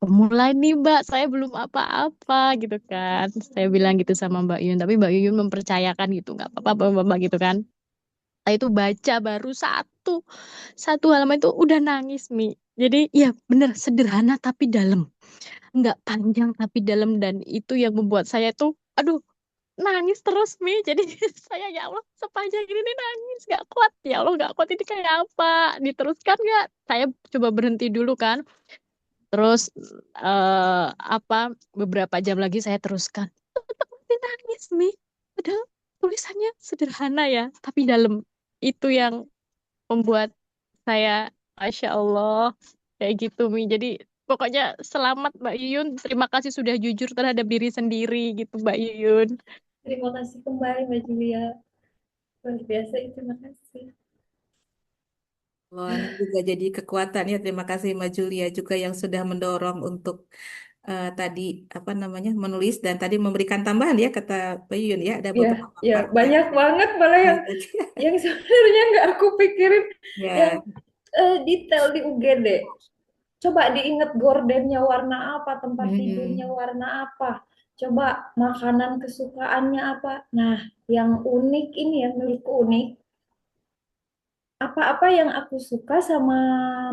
Speaker 4: pemula nih Mbak, saya belum apa-apa gitu kan. Saya bilang gitu sama Mbak Yun, tapi Mbak Yun mempercayakan gitu, nggak apa-apa Mbak gitu kan. Saya itu baca baru satu halaman itu udah nangis Mi. Jadi ya bener sederhana tapi dalam, nggak panjang tapi dalam dan itu yang membuat saya tuh, aduh nangis terus Mi. Jadi saya ya Allah sepanjang ini nih nangis nggak kuat ya Allah nggak kuat ini kayak apa diteruskan nggak? Saya coba berhenti dulu kan. Terus apa beberapa jam lagi saya teruskan. Tetap masih nangis, Mi. Padahal tulisannya sederhana ya, tapi dalam itu yang membuat saya, Masya Allah, kayak gitu, Mi. Jadi pokoknya selamat Mbak Yuyun. Terima kasih sudah jujur terhadap diri sendiri gitu, Mbak Yuyun.
Speaker 2: Terima kasih kembali Mbak Julia. Luar biasa, terima kasih.
Speaker 1: Loh, ini juga jadi kekuatan ya. Terima kasih Mbak Julia juga yang sudah mendorong untuk tadi apa namanya menulis dan tadi memberikan tambahan ya kata Mbak Yun ya ada
Speaker 2: Ya,
Speaker 1: beberapa
Speaker 2: ya
Speaker 1: part yang
Speaker 2: banyak banget malah yang sebenarnya nggak aku pikirin, yang
Speaker 1: ya.
Speaker 2: detail di UGD. Coba diingat gordennya warna apa, tempat tidurnya
Speaker 1: Hmm.
Speaker 2: warna apa, coba makanan kesukaannya apa. Nah, yang unik ini ya, menurutku unik, apa-apa yang aku suka sama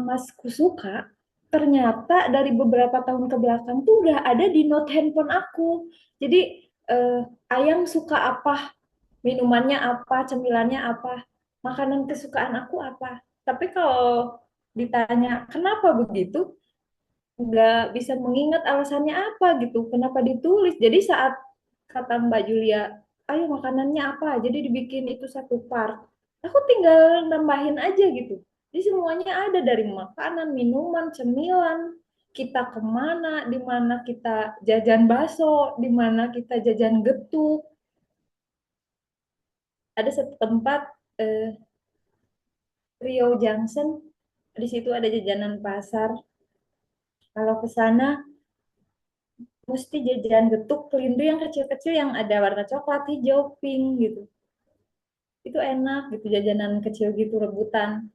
Speaker 2: Masku suka, ternyata dari beberapa tahun ke belakang tuh udah ada di note handphone aku. Jadi, eh, Ayang suka apa, minumannya apa, cemilannya apa, makanan kesukaan aku apa. Tapi kalau ditanya kenapa begitu, nggak bisa mengingat alasannya apa gitu, kenapa ditulis. Jadi saat kata Mbak Julia, ayo makanannya apa, jadi dibikin itu satu part, aku tinggal nambahin aja gitu. Jadi semuanya ada, dari makanan, minuman, cemilan, kita kemana, di mana kita jajan bakso, di mana kita jajan getuk. Ada satu tempat, eh, Rio Junction, di situ ada jajanan pasar. Kalau ke sana mesti jajan getuk kelindu yang kecil-kecil yang ada warna coklat, hijau, pink gitu. Itu enak gitu, jajanan kecil gitu rebutan.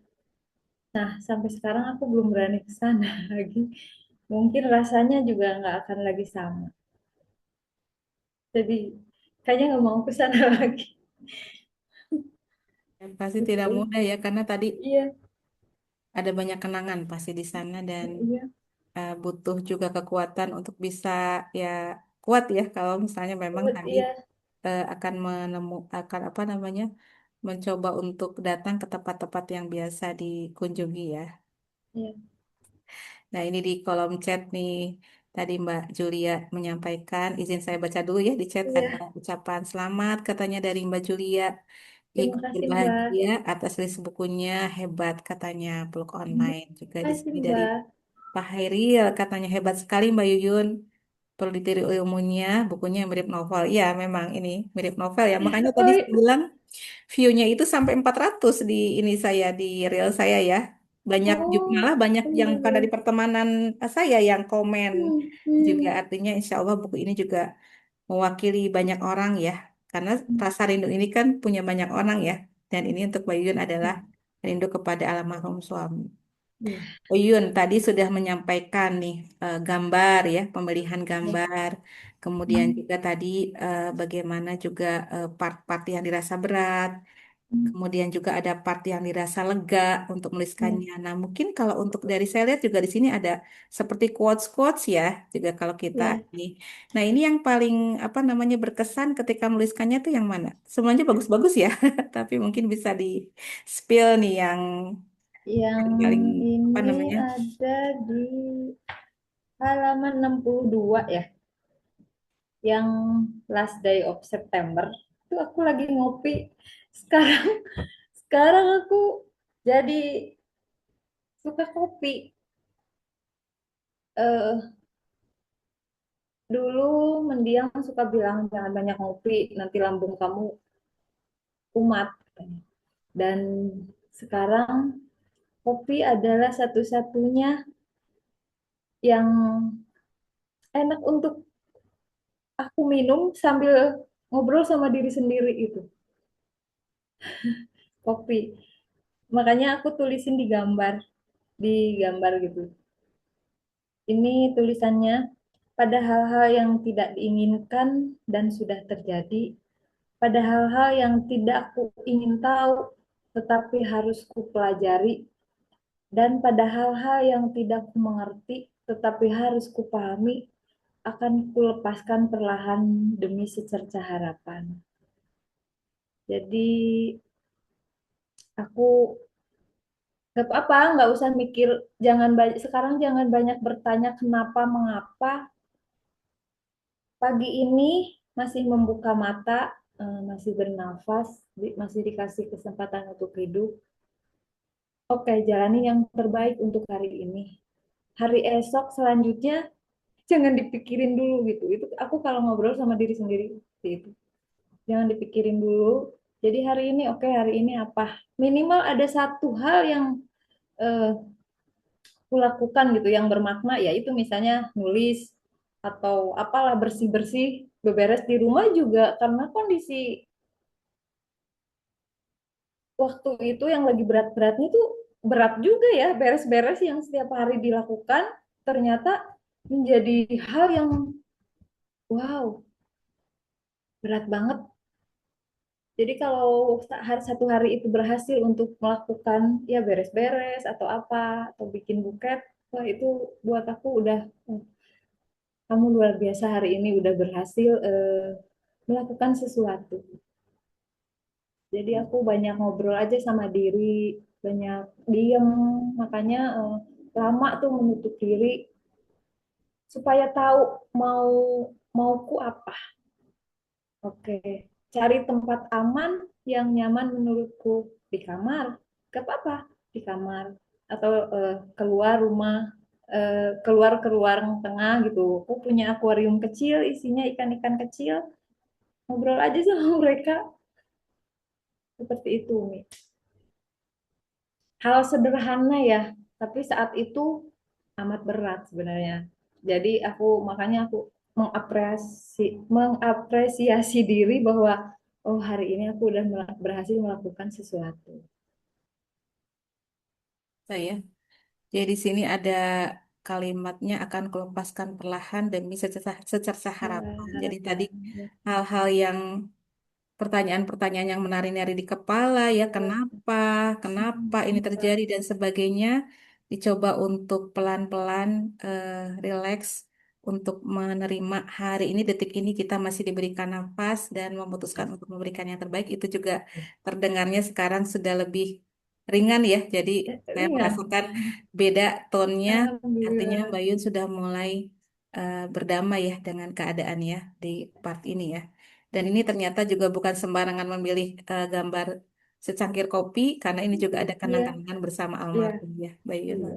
Speaker 2: Nah, sampai sekarang aku belum berani ke sana lagi. Mungkin rasanya juga nggak akan lagi sama. Jadi kayaknya nggak mau ke sana lagi.
Speaker 1: Dan pasti tidak
Speaker 2: Gitu.
Speaker 1: mudah ya karena tadi
Speaker 2: Iya,
Speaker 1: ada banyak kenangan pasti di sana dan
Speaker 2: iya,
Speaker 1: butuh juga kekuatan untuk bisa ya kuat ya kalau misalnya memang
Speaker 2: buat
Speaker 1: tadi
Speaker 2: iya,
Speaker 1: akan akan apa namanya mencoba untuk datang ke tempat-tempat yang biasa dikunjungi ya.
Speaker 2: iya,
Speaker 1: Nah, ini di kolom chat nih, tadi Mbak Julia menyampaikan, izin saya baca dulu ya, di chat ada
Speaker 2: iya.
Speaker 1: ucapan selamat katanya dari Mbak Julia.
Speaker 2: Terima
Speaker 1: Ikut
Speaker 2: kasih Mbak.
Speaker 1: berbahagia atas rilis bukunya, hebat katanya, peluk
Speaker 2: Terima
Speaker 1: online. Juga di
Speaker 2: kasih
Speaker 1: sini dari
Speaker 2: Mbak.
Speaker 1: Pak Hairil, katanya hebat sekali Mbak Yuyun. Perlu ditiru ilmunya, bukunya mirip novel. Iya, memang ini mirip novel ya. Makanya
Speaker 2: Oh,
Speaker 1: tadi saya bilang view-nya itu sampai 400 di ini saya di reel saya ya. Banyak juga
Speaker 2: oh,
Speaker 1: malah banyak yang bukan dari
Speaker 2: iya.
Speaker 1: pertemanan saya yang komen juga
Speaker 2: Hmm.
Speaker 1: artinya insya Allah buku ini juga mewakili banyak orang ya. Karena rasa rindu ini kan punya banyak orang ya. Dan ini untuk Bayun adalah rindu kepada almarhum suami.
Speaker 2: Iya,
Speaker 1: Uyun tadi sudah menyampaikan nih gambar ya, pemilihan
Speaker 2: iya.
Speaker 1: gambar. Kemudian
Speaker 2: Hmm.
Speaker 1: juga tadi bagaimana juga part-part yang dirasa berat.
Speaker 2: Hmm.
Speaker 1: Kemudian juga ada part yang dirasa lega untuk
Speaker 2: Iya,
Speaker 1: menuliskannya. Nah, mungkin kalau untuk dari saya lihat juga di sini ada seperti quotes-quotes ya, juga kalau kita
Speaker 2: iya.
Speaker 1: ini. Nah, ini yang paling apa namanya berkesan ketika menuliskannya tuh yang mana? Semuanya bagus-bagus ya, tapi mungkin bisa di spill nih
Speaker 2: Yang
Speaker 1: yang paling apa
Speaker 2: ini
Speaker 1: namanya?
Speaker 2: ada di halaman 62 ya, yang last day of September. Itu aku lagi ngopi. Sekarang sekarang aku jadi suka kopi. Eh, Dulu mendiang suka bilang jangan banyak ngopi, nanti lambung kamu kumat. Dan sekarang kopi adalah satu-satunya yang enak untuk aku minum sambil ngobrol sama diri sendiri itu, kopi. Makanya aku tulisin di gambar gitu. Ini tulisannya, pada hal-hal yang tidak diinginkan dan sudah terjadi, pada hal-hal yang tidak ku ingin tahu, tetapi harus ku pelajari, dan pada hal-hal yang tidak ku mengerti, tetapi harus ku pahami, akan ku lepaskan perlahan demi secerca harapan. Jadi aku gak apa-apa, nggak usah mikir, sekarang jangan banyak bertanya kenapa, mengapa. Pagi ini masih membuka mata, masih bernafas, masih dikasih kesempatan untuk hidup. Oke, jalani yang terbaik untuk hari ini. Hari esok selanjutnya jangan dipikirin dulu gitu. Itu aku kalau ngobrol sama diri sendiri seperti itu. Jangan dipikirin dulu. Jadi hari ini oke, hari ini apa? Minimal ada satu hal yang eh, kulakukan gitu yang bermakna, yaitu misalnya nulis atau apalah, bersih-bersih, beberes di rumah juga, karena kondisi waktu itu yang lagi berat-beratnya tuh berat juga ya, beres-beres yang setiap hari dilakukan ternyata menjadi hal yang wow, berat banget. Jadi kalau satu hari itu berhasil untuk melakukan ya beres-beres atau apa atau bikin buket, wah itu buat aku udah, kamu luar biasa hari ini udah berhasil melakukan sesuatu. Jadi aku banyak ngobrol aja sama diri, banyak diem, makanya lama tuh menutup diri supaya tahu mau mauku apa. Oke, cari tempat aman yang nyaman menurutku di kamar, gak apa-apa di kamar atau keluar rumah, keluar ke ruang tengah gitu. Aku punya akuarium kecil isinya ikan-ikan kecil, ngobrol aja sama mereka seperti itu, Mi. Hal sederhana ya, tapi saat itu amat berat sebenarnya. Jadi makanya aku mengapresiasi diri bahwa oh hari ini aku udah berhasil melakukan sesuatu.
Speaker 1: Saya. Jadi di sini ada kalimatnya akan kulepaskan perlahan demi secerca
Speaker 2: Ya,
Speaker 1: harapan. Jadi tadi
Speaker 2: harapan. Ya,
Speaker 1: hal-hal yang pertanyaan-pertanyaan yang menari-nari di kepala ya,
Speaker 2: ya.
Speaker 1: kenapa ini terjadi dan sebagainya, dicoba untuk pelan-pelan rileks untuk menerima hari ini, detik ini kita masih diberikan nafas dan memutuskan untuk memberikan yang terbaik. Itu juga terdengarnya sekarang sudah lebih ringan ya. Jadi saya
Speaker 2: Ringan.
Speaker 1: merasakan beda tonnya, artinya
Speaker 2: Alhamdulillah.
Speaker 1: Mbak Yun sudah mulai berdamai ya dengan keadaannya di part ini ya. Dan ini ternyata juga bukan sembarangan memilih gambar secangkir kopi, karena ini juga ada
Speaker 2: Iya,
Speaker 1: kenang-kenangan bersama
Speaker 2: iya,
Speaker 1: almarhum ya, Mbak Yun.
Speaker 2: iya.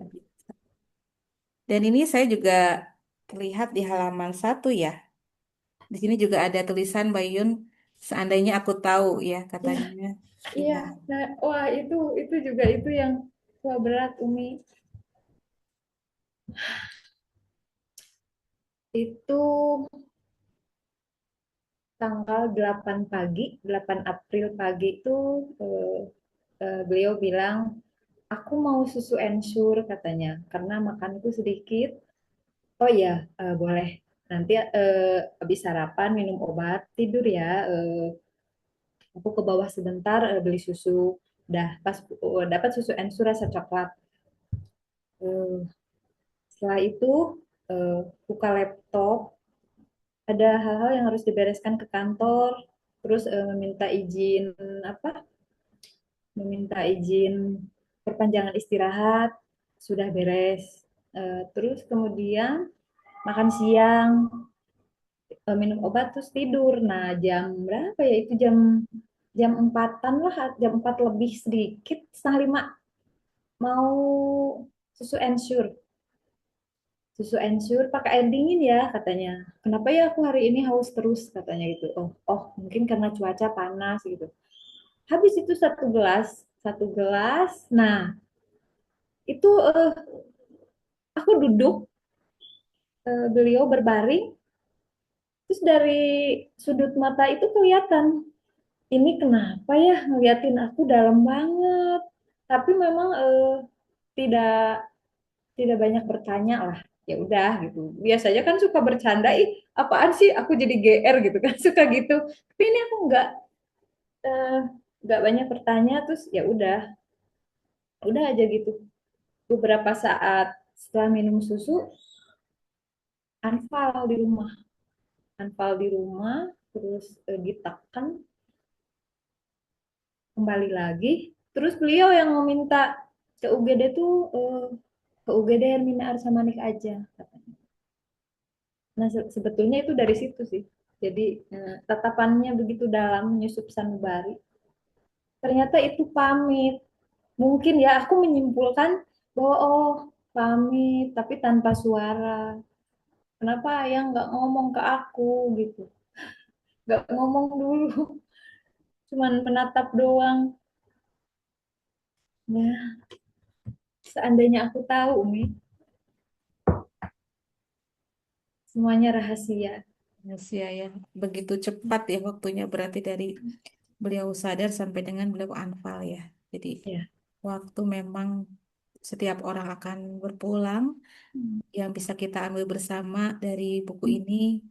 Speaker 1: Dan ini saya juga terlihat di halaman 1 ya. Di sini juga ada tulisan Mbak Yun, seandainya aku tahu ya
Speaker 2: Iya,
Speaker 1: katanya.
Speaker 2: iya.
Speaker 1: Iya.
Speaker 2: Nah, wah itu juga itu yang wah berat, Umi. Itu tanggal 8 pagi, 8 April pagi itu eh, beliau bilang, aku mau susu ensur katanya, karena makanku sedikit. Oh iya, boleh. Nanti habis sarapan minum obat tidur ya. Aku ke bawah sebentar beli susu. Dah pas dapat susu ensur rasa coklat. Eh, Setelah itu eh, buka laptop. Ada hal-hal yang harus dibereskan ke kantor. Terus meminta izin apa? Meminta izin perpanjangan istirahat. Sudah beres. Terus kemudian makan siang, minum obat terus tidur. Nah, jam berapa ya itu, jam jam empatan lah, jam 4 lebih sedikit, setengah 5 mau susu ensur. Susu ensur pakai air dingin ya katanya. Kenapa ya aku hari ini haus terus katanya gitu. Oh, oh mungkin karena cuaca panas gitu. Habis itu satu gelas. Nah, itu aku duduk, beliau berbaring, terus dari sudut mata itu kelihatan ini kenapa ya ngeliatin aku dalam banget. Tapi memang tidak tidak banyak bertanya lah. ya udah gitu. Biasanya kan suka bercanda, ih apaan sih aku jadi GR gitu kan, suka gitu. Tapi ini aku eh, nggak banyak bertanya, terus ya udah aja gitu. Beberapa saat setelah minum susu, anfal di rumah, terus ditekan kembali lagi. Terus beliau yang meminta ke UGD tuh, ke UGD Hermina Arsamanik aja katanya. Nah, sebetulnya itu dari situ sih. Jadi tatapannya begitu dalam menyusup sanubari. Ternyata itu pamit. Mungkin ya aku menyimpulkan bahwa oh pamit tapi tanpa suara. Kenapa ayah nggak ngomong ke aku gitu? Nggak ngomong dulu, cuman menatap doang. Ya, seandainya aku tahu, Umi, semuanya rahasia.
Speaker 1: Rahasia ya. Begitu cepat ya waktunya berarti dari beliau sadar sampai dengan beliau anfal ya. Jadi
Speaker 2: Ya.
Speaker 1: waktu memang setiap orang akan berpulang.
Speaker 2: Hmm.
Speaker 1: Yang bisa kita ambil bersama dari buku ini,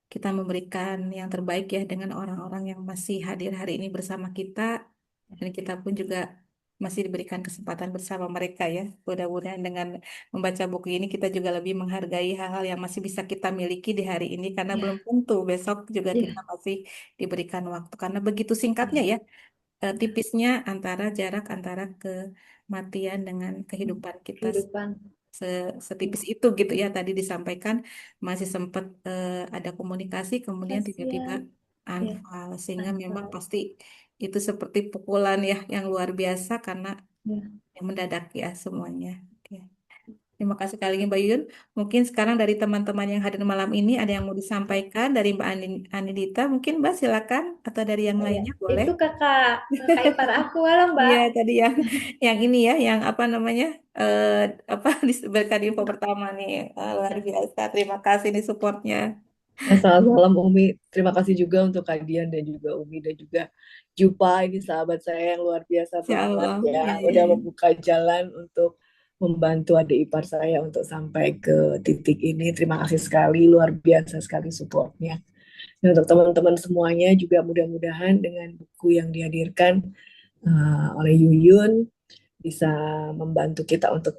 Speaker 1: kita memberikan yang terbaik ya dengan orang-orang yang masih hadir hari ini bersama kita. Dan kita pun juga masih diberikan kesempatan bersama mereka ya. Mudah-mudahan dengan membaca buku ini kita juga lebih menghargai hal-hal yang masih bisa kita miliki di hari ini. Karena belum
Speaker 2: Ya,
Speaker 1: tentu besok juga kita
Speaker 2: ya,
Speaker 1: masih diberikan waktu. Karena begitu singkatnya
Speaker 2: ya.
Speaker 1: ya, tipisnya antara jarak antara kematian dengan kehidupan kita
Speaker 2: Kehidupan.
Speaker 1: setipis itu gitu ya tadi disampaikan masih sempat ada komunikasi kemudian tiba-tiba
Speaker 2: Kasihan. Ya,
Speaker 1: unfall sehingga memang
Speaker 2: anfal.
Speaker 1: pasti itu seperti pukulan ya yang luar biasa karena
Speaker 2: Ya,
Speaker 1: yang mendadak ya semuanya. Oke. Terima kasih kali ini Mbak Yun. Mungkin sekarang dari teman-teman yang hadir malam ini ada yang mau disampaikan dari Mbak Anindita. Mungkin Mbak silakan atau dari yang
Speaker 2: oh ya.
Speaker 1: lainnya boleh.
Speaker 2: Itu kakak ipar aku, halo
Speaker 1: Iya
Speaker 2: Mbak.
Speaker 1: tadi yang ini ya, yang apa namanya eh apa disebutkan info pertama nih. Luar
Speaker 2: Ya,
Speaker 1: biasa. Terima kasih nih supportnya.
Speaker 5: Selamat malam Umi. Terima kasih juga untuk Kadian dan juga Umi dan juga Jupa. Ini sahabat saya yang luar biasa
Speaker 1: Insya
Speaker 5: banget
Speaker 1: Allah.
Speaker 5: ya.
Speaker 1: Ya, ya,
Speaker 5: Udah
Speaker 1: ya.
Speaker 5: membuka jalan untuk membantu adik ipar saya untuk sampai ke titik ini. Terima kasih sekali, luar biasa sekali supportnya. Dan untuk teman-teman semuanya juga mudah-mudahan dengan buku yang dihadirkan oleh Yuyun bisa membantu kita untuk